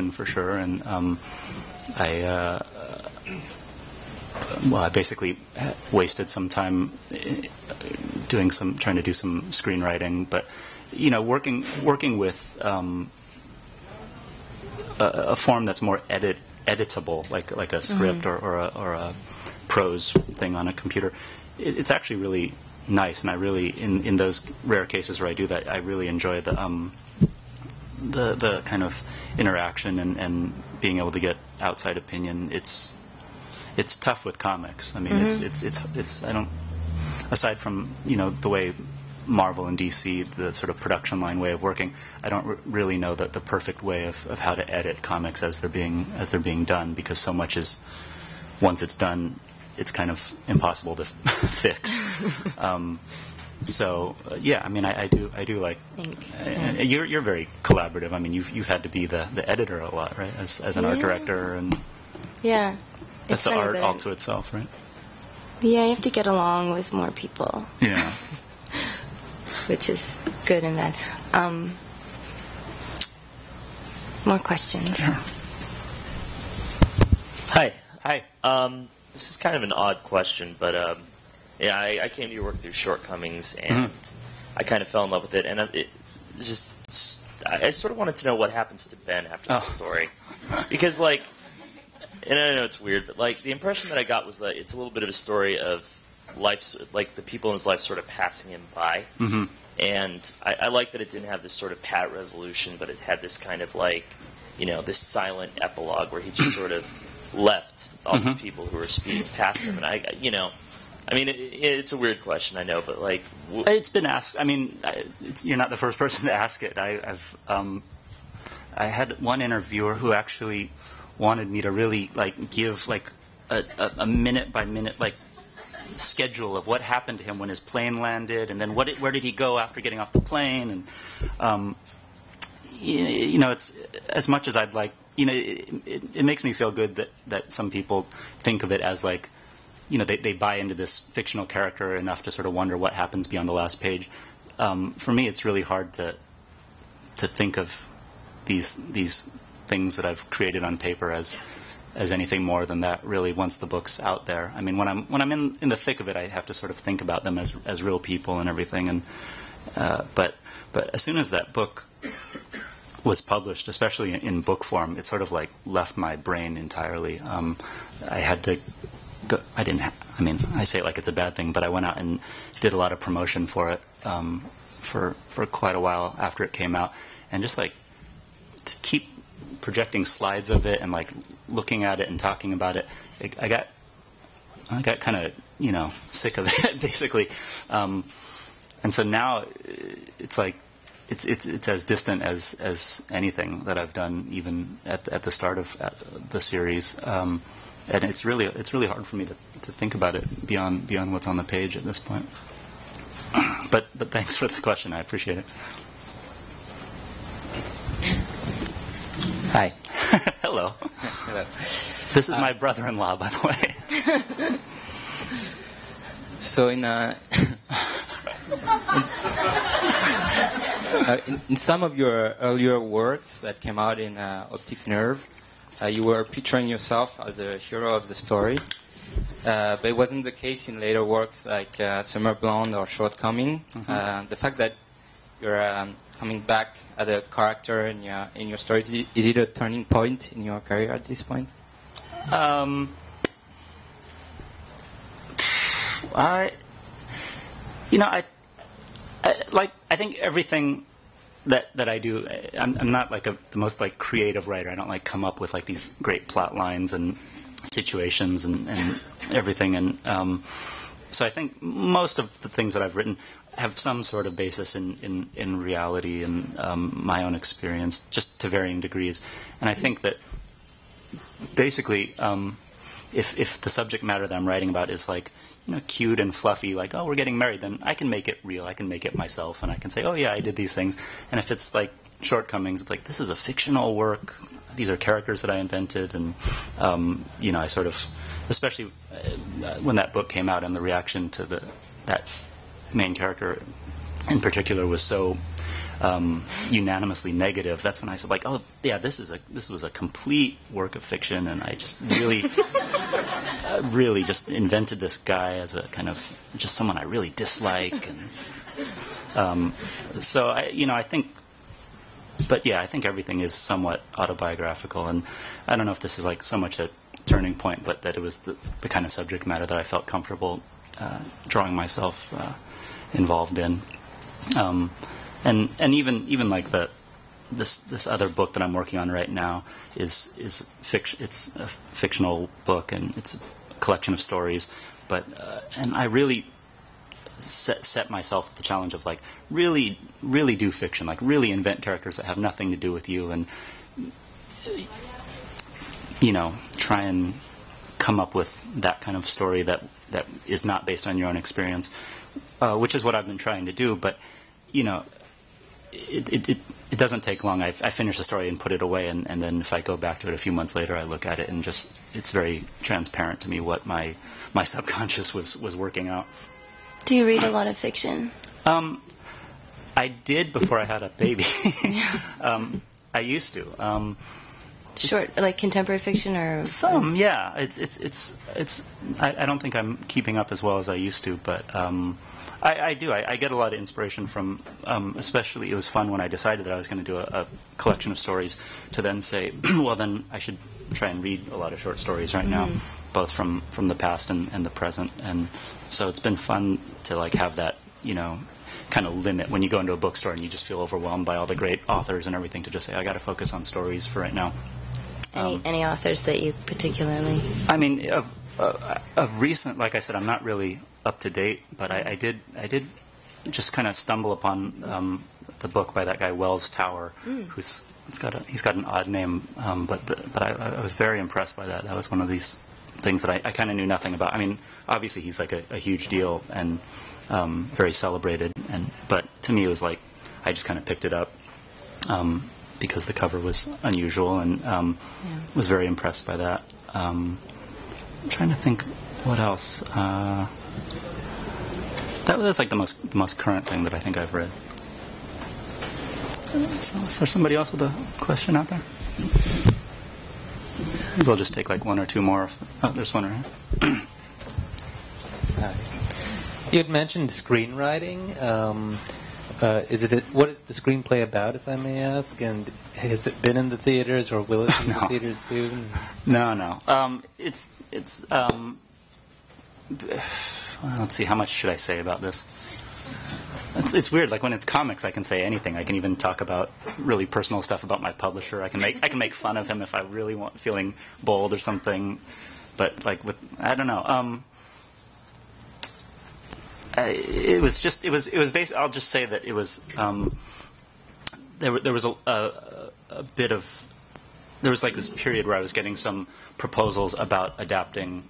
editing for sure, and I basically wasted some time trying to do some screenwriting, but working with a form that's more editable, like a script or a prose thing on a computer. It's actually really nice, and I really, in those rare cases where I do that, I really enjoy the kind of interaction and being able to get outside opinion. It's tough with comics. I mean, it's I don't, aside from the way Marvel and DC, the sort of production line way of working, I don't really know the perfect way of how to edit comics as they're being done, because so much is, once it's done, it's kind of impossible to fix. So yeah, I mean, I do like. You're very collaborative. I mean, you've had to be the editor a lot, right? As an art director, and yeah, that's the art all to itself, right? Yeah, you have to get along with more people. Yeah. Which is good and bad. More questions. Sure. Hi. Hi. This is kind of an odd question, but I came to your work through Shortcomings, and I kind of fell in love with it. And I sort of wanted to know what happens to Ben after the story, because and I know it's weird, but the impression that I got was that it's a little bit of a story of life, like the people in his life sort of passing him by. Mm-hmm. And I like that it didn't have this sort of pat resolution, but it had this kind of this silent epilogue where he just sort of left all these people who were speeding past him. And I mean, it's a weird question, I know, but it's been asked. I mean, you're not the first person to ask it. I had one interviewer who actually wanted me to really give a minute by minute schedule of what happened to him when his plane landed, and then where did he go after getting off the plane, and it's as much as I'd like. It makes me feel good that some people think of it as they buy into this fictional character enough to sort of wonder what happens beyond the last page. For me, it's really hard to think of these things that I've created on paper as anything more than that, really, once the book's out there. I mean, when I'm in the thick of it, I have to sort of think about them as real people and everything. And but as soon as that book was published, especially in book form, it sort of left my brain entirely. I had to go. I say it like it's a bad thing, but I went out and did a lot of promotion for it for quite a while after it came out, and just to keep projecting slides of it and looking at it and talking about it, I got kind of sick of it basically, and so now it's it's as distant as anything that I've done, even at the start of the series, and it's really hard for me to think about it beyond what's on the page at this point. But thanks for the question. I appreciate it. Hi. Hello. Hello. This is my brother-in-law, by the way. So in some of your earlier works that came out in Optic Nerve, you were picturing yourself as the hero of the story, but it wasn't the case in later works like Summer Blonde or Shortcoming. The fact that you're coming back as a character in your stories, is it a turning point in your career at this point? I think everything that I do, I'm not the most creative writer. I don't come up with these great plot lines and situations and everything. And so I think most of the things that I've written have some sort of basis in reality and my own experience, just to varying degrees. And I think that basically, if the subject matter that I'm writing about is cute and fluffy, oh, we're getting married, then I can make it real. I can make it myself, and I can say, oh yeah, I did these things. And if it's Shortcomings, it's this is a fictional work. These are characters that I invented, and I sort of, especially when that book came out and the reaction to that main character in particular was so unanimously negative, that's when I said, like, oh yeah, this was a complete work of fiction, and I just really really just invented this guy as a kind of just someone I really dislike, and so I think. But yeah, I think everything is somewhat autobiographical, and I don't know if this is like so much a turning point, but that it was the kind of subject matter that I felt comfortable drawing myself involved in, and even like this other book that I'm working on right now is fiction. It's a fictional book, and it's a collection of stories, but and I really set myself the challenge of like really do fiction, like really invent characters that have nothing to do with you, and try and come up with that kind of story that is not based on your own experience, which is what I've been trying to do. But it doesn't take long. I finish a story and put it away, and then if I go back to it a few months later, I look at it and just it's very transparent to me what my subconscious was working out. Do you read a lot of fiction? I did before I had a baby. I used to. Short, like contemporary fiction, or some, yeah. It's. I don't think I'm keeping up as well as I used to, but I do. I get a lot of inspiration from. Especially, it was fun when I decided that I was going to do a collection of stories. To then say, well, then I should try and read a lot of short stories right now, both from the past and the present, and so it's been fun to like have that kind of limit when you go into a bookstore and you just feel overwhelmed by all the great authors and everything, to just say I got to focus on stories for right now. Any authors that you particularly? I mean, of recent, like I said, I'm not really up to date, but I did just kind of stumble upon the book by that guy Wells Tower, he's got an odd name, but I was very impressed by that. That was one of these things that I kind of knew nothing about. I mean, obviously he's like a huge deal and very celebrated, but to me it was like I just kind of picked it up. Because the cover was unusual, and was very impressed by that. I'm trying to think what else. That was like the most current thing that I think I've read. So, is there somebody else with a question out there? Maybe we'll just take like one or two more. Oh, there's one right here. You had mentioned screenwriting. What is the screenplay about, if I may ask? And has it been in the theaters, or will it be in the theaters soon? No. It's let's see. How much should I say about this? It's weird. Like when it's comics, I can say anything. I can even talk about really personal stuff about my publisher. I can make fun of him if I really feeling bold or something. But like I don't know. It was basically. I'll just say that it was. There was a bit of. There was like this period where I was getting some proposals about adapting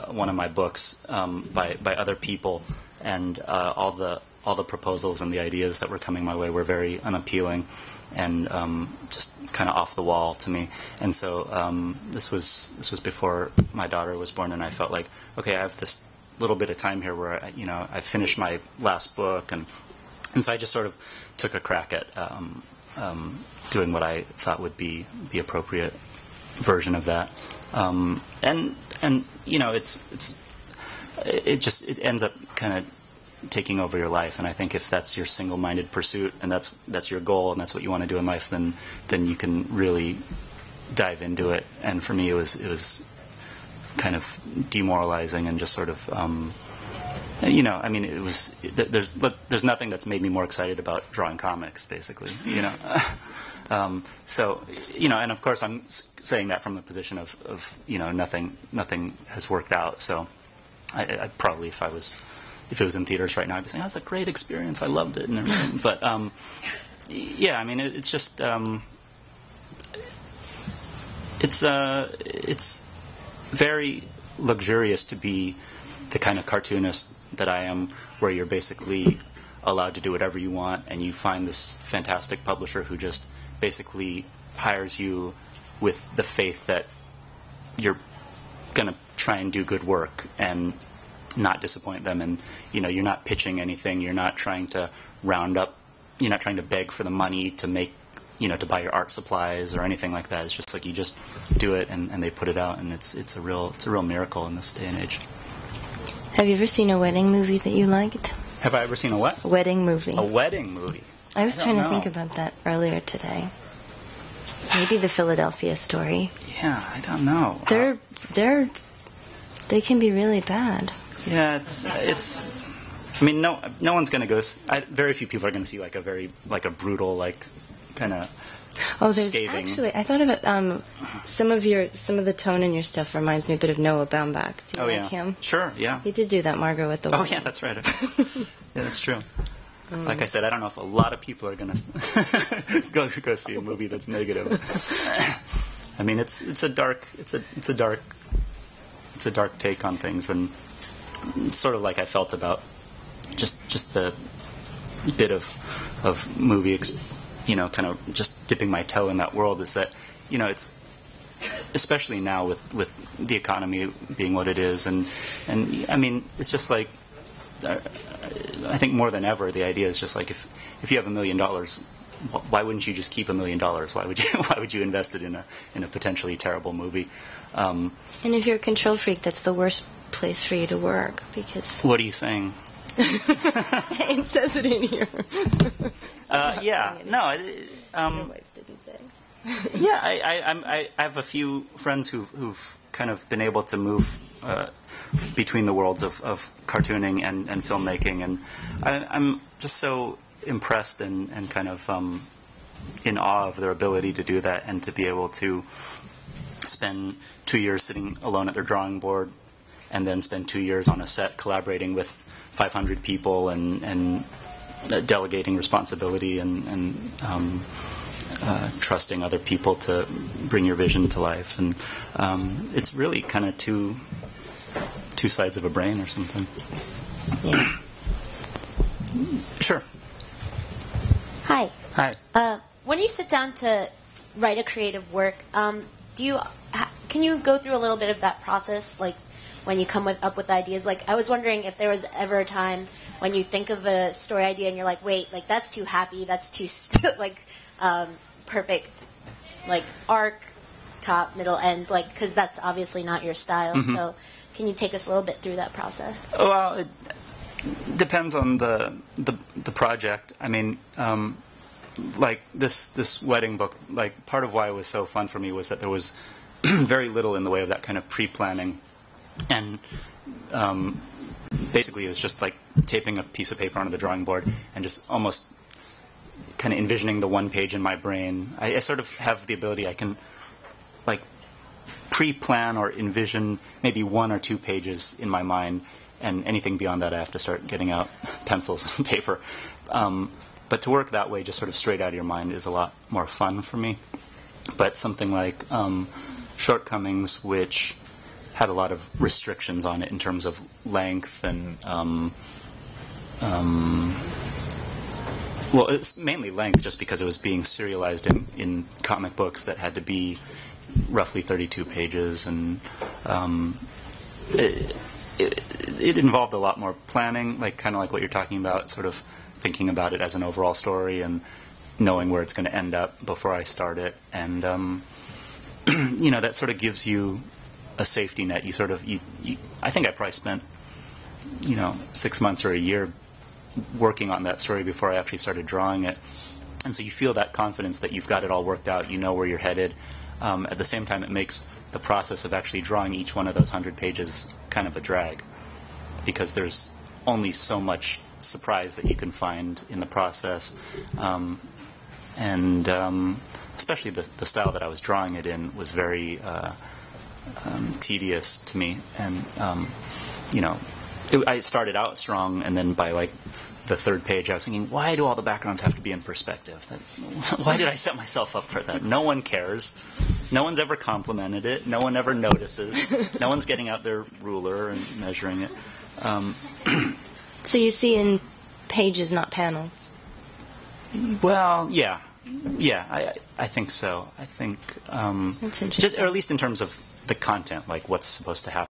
one of my books by other people, and all the proposals and the ideas that were coming my way were very unappealing and just kind of off the wall to me. And so this was before my daughter was born, and I felt like, okay, I have this little bit of time here where I finished my last book, and so I just sort of took a crack at doing what I thought would be the appropriate version of that, and it ends up kind of taking over your life. And I think if that's your single-minded pursuit and that's your goal and that's what you want to do in life, then you can really dive into it. And for me, it was kind of demoralizing and just sort of, I mean, it was. There's nothing that's made me more excited about drawing comics, basically, So, and of course, I'm saying that from the position of nothing has worked out. So, I probably, if it was in theaters right now, I'd be saying, "Oh, it's a great experience. I loved it," and everything. But, yeah, I mean, it's just, it's very luxurious to be the kind of cartoonist that I am, where you're basically allowed to do whatever you want, and you find this fantastic publisher who just basically hires you with the faith that you're going to try and do good work and not disappoint them. And you're not pitching anything, you're not trying to round up you're not trying to beg for the money to make, to buy your art supplies or anything like that. It's just like you just do it and they put it out, and it's a real miracle in this day and age. Have you ever seen a wedding movie that you liked? Have I ever seen a what? A wedding movie. A wedding movie. I was trying to know. think about that earlier today. Maybe the Philadelphia Story. Yeah, I don't know. They can be really bad. Yeah, it's. I mean, no one's going to go. Very few people are going to see like a brutal, like kind of. Oh, there's scathing. actually. I thought about some of the tone in your stuff reminds me a bit of Noah Baumbach. Do you like him? Sure, yeah. He did do that Margot at the Oh Wedding. yeah, that's right. Yeah, that's true. Like I said, I don't know if a lot of people are going to go see a movie that's negative. I mean, it's a dark take on things, and it's sort of like I felt about just the bit of movie, kind of just dipping my toe in that world. Is that it's especially now with the economy being what it is, and I mean, it's just like. I think more than ever, the idea is just like if you have $1 million, why wouldn't you just keep $1 million? Why would you invest it in a potentially terrible movie? And if you're a control freak, that's the worst place for you to work because. What are you saying? It says it in here. Yeah, no. Your wife didn't say. Yeah, I have a few friends who've kind of been able to move. Between the worlds of cartooning and filmmaking, and I'm just so impressed and kind of in awe of their ability to do that and to be able to spend 2 years sitting alone at their drawing board and then spend 2 years on a set collaborating with 500 people and delegating responsibility and trusting other people to bring your vision to life. And it's really kind of two sides of a brain or something. Yeah. Sure. Hi. Hi. When you sit down to write a creative work, can you go through a little bit of that process, like when you come up with ideas? Like I was wondering if there was ever a time when you think of a story idea and you're like, wait, like that's too happy, that's too perfect, like arc, top, middle, end, like because that's obviously not your style. Mm-hmm. So. Can you take us a little bit through that process? Well, it depends on the project. I mean, like this wedding book. Like part of why it was so fun for me was that there was very little in the way of that kind of pre-planning, and basically it was just like taping a piece of paper onto the drawing board and just almost kind of envisioning the one page in my brain. I sort of have the ability. I can like. Pre-plan or envision maybe 1 or 2 pages in my mind, and anything beyond that I have to start getting out pencils and paper. But to work that way, just sort of straight out of your mind, is a lot more fun for me. But something like Shortcomings, which had a lot of restrictions on it in terms of length and well, it's mainly length just because it was being serialized in comic books that had to be roughly 32 pages, and it involved a lot more planning, like kind of like what you're talking about, sort of thinking about it as an overall story and knowing where it's going to end up before I start it, and that sort of gives you a safety net. You sort of, I think I probably spent 6 months or a year working on that story before I actually started drawing it, and so you feel that confidence that you've got it all worked out. You know where you're headed. At the same time, it makes the process of actually drawing each one of those 100 pages kind of a drag, because there's only so much surprise that you can find in the process, and especially the style that I was drawing it in was very tedious to me, and I started out strong, and then by like the third page, I was thinking, why do all the backgrounds have to be in perspective? Why did I set myself up for that? No one cares. No one's ever complimented it. No one ever notices. No one's getting out their ruler and measuring it. So you see in pages, not panels. Well, yeah, I think so. I think That's interesting. just, or at least in terms of the content, like what's supposed to happen.